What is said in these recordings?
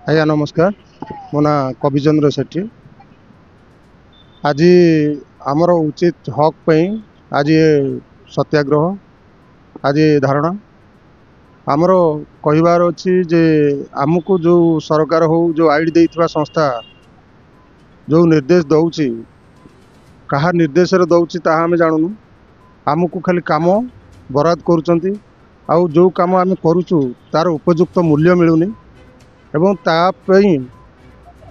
आज्ञा नमस्कार। मो ना कविचंद्र सेठी। आज आमर उचित हक पे आज सत्याग्रह आज धारणा आमर कहबार अच्छी जे आमको जो सरकार हो जो आईड देइथिबा संस्था जो निर्देश दौची कहा निर्देश दौची ताहा आमे जानूनु। आमको खाली काम बराद करुचंती आउ जो काम आमे करूचु तार उपयुक्त मूल्य मिलुनी एवं तापई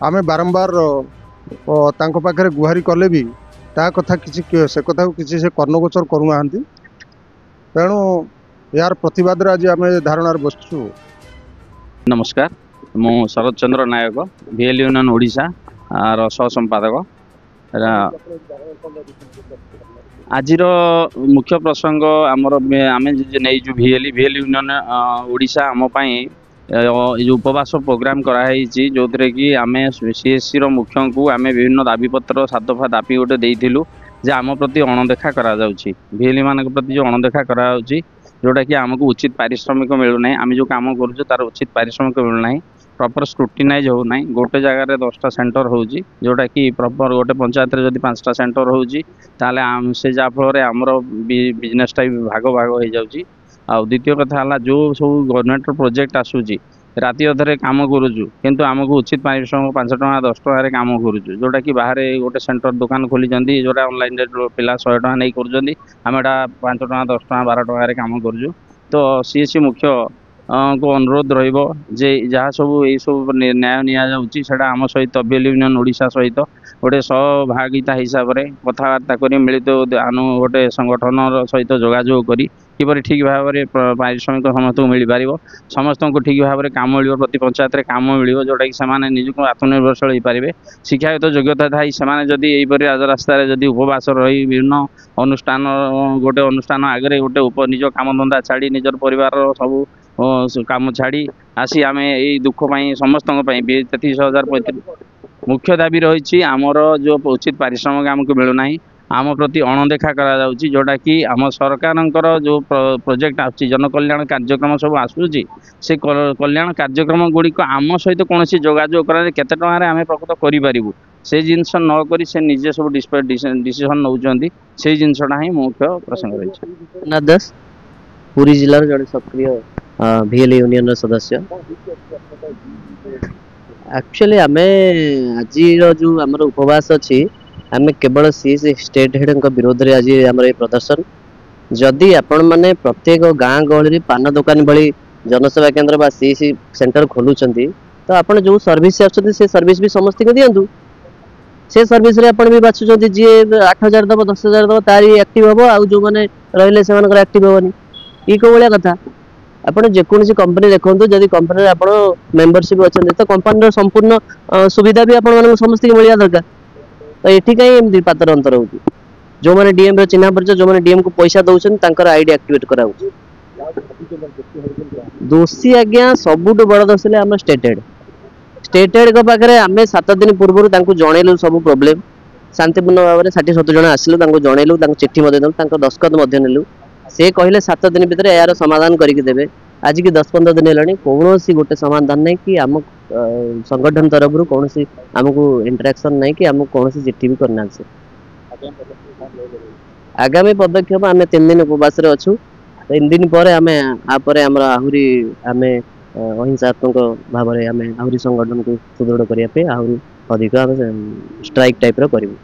आमे बारंबार तांको पाखरे गुहारी कले भी ता कथा किसी से कथा किसी से कर्णगोचर करूना। तेणु यार प्रतिवाद आज आम धारणार बसचु। नमस्कार, मु शरद चंद्र नायक VL यूनियन ओडिशा सह संपादक। आज मुख्य प्रसंग आमर आम नहीं VL यूनियन ओडिशा आम उपवास प्रोग्राम कराई जो थे कि आम CSC मुख्य को आम विभिन्न दाबीपत्र 7 दफा दाबी गोटे देलु जे आम प्रति अणदेखा VL मान प्रति जो अणदेखा कराऊँच जोटा कि आमको उचित पारिश्रमिक मिलूना। आम जो कम कर तार उचित पारिश्रमिक मिलूना, प्रॉपर स्क्रूटिनाइज होना। गोटे जगार 10टा सेंटर होची जोटा कि प्रॉपर गोटे पंचायत जदि 5टा सेंटर होची ताले आम से जाफल आमर बिजनेसटा भी भाग भाग हो जाऊँगी। आ द्वितीय कथा है जो सब गवर्नमेंट प्रोजेक्ट आसूची राति अधे कम करुचु किंतु आमको उचित पारिश्रमिक 5 टଙ୍କା 10 टଙ୍କା कम करुचु जोटा कि बाहर गोटे सेंटर दुकान खोली जोटा ऑनलाइन पिला 100 टଙ୍କା नहीं कर आम एटा 5 टଙ୍କା 10 टଙ୍କା 12 टଙ୍କା कम करुचु। तो CSC मुख्य को अनुरोध रे जहाँ सब ये सब न्याय निया आम सहित VL यूनियन ओडिशा सहित गोटे सहभागिता हिसाब से कथबार्ता कर मिलित गोटे संगठन सहित जोगाजोग करी किपर ठीक भाव में पारिश्रमिक समस्त को मिल पार, समस्त को ठीक भाव में कम मिल प्रति पंचायत कम मिल जोटा कि निजक आत्मनिर्भरशील हो पारे। शिक्षागत योग्यता थी जदि यहीपरि राजरास्तार जदि उपवास रही विभिन्न अनुष्ठान गोटे अनुष्ठान आगे गोटे निज काम धंदा छाड़ी निजर परिवार सब काम छाड़ी आसी आम यही दुख समस्त 33,035 मुख्य दाबी रही आमर जो उचित पारिश्रमिक आमको मिलूना आम प्रति अणदेखा करा जोटा कि आम सरकार जो प्रोजेक्ट आसूँ जनकल्याण कार्यक्रम सब आसूँ से कल्याण कार्यक्रम गुड़िक आम सहित कौन जोगाजोग कर केते टंका आम प्रकृत करूँ से जिनस नक से निजे सब डिसीजन नौ से जिनसा ही मुख्य प्रसंग रही। दास पुरी जिलार जड़े सक्रिय VL यूनियन सदस्य। एक्चुअली आम आज जो आम उपवास अच्छी आम केवल CSC स्टेट हेड विरोध में आज आम प्रदर्शन जदि आपण मैंने प्रत्येक गाँ गहली पान दुकान भली जनसेवा केन्द्र बा CSC सेंटर खोलुंट तो आप जो सर्विस से सर्विस भी समस्त को दिंतु से सर्विस रे आपण भी बाछुंट जी 8,000 दब 10,000 दब तारी एक्टिव हम आ जो मैंने रही से एक्टिव हेनी ये कौ भाया कथा। आपड़ जेकोसी कंपनी देखो जदि कंपनी आप मेंबरशिप अच्छा तो कंपनी संपूर्ण सुविधा भी आप समस्त मिलवा दरकार। तो ये कहीं एमती पातर अंतर हो जो मैंने DM चिन्ह परिचय जो मैंने DM को पैसा दौरान आईडी एक्टिवेट करा दोषी आज्ञा सबुठ बड़ दोष आम स्टेट हेड पाखे आम 7 दिन पूर्व जनइलु सब प्रोब्लेम शांतिपूर्ण भाव में 60-70 जन आसिलु जनइलु चिट्ठी दस्खत नेलु से कहले 7 दिन भितर यार समाधान करके देवे। आज की 10-15 दिन है कौन गोटे समाधान नहीं कि आम संगठन तरफ कौन आमको इंटरेक्शन नहीं कि आमको कौन चिट्ठी भी करना से आगामी पदक्षेप आम 3 दिन उपवास अच्छु 3 दिन पर आम आहरी आम अहिंसात्मक भाव में आम आहरी संगठन को सुदृढ़ करने आहरी अधिक स्ट्राइक टाइप करूँ।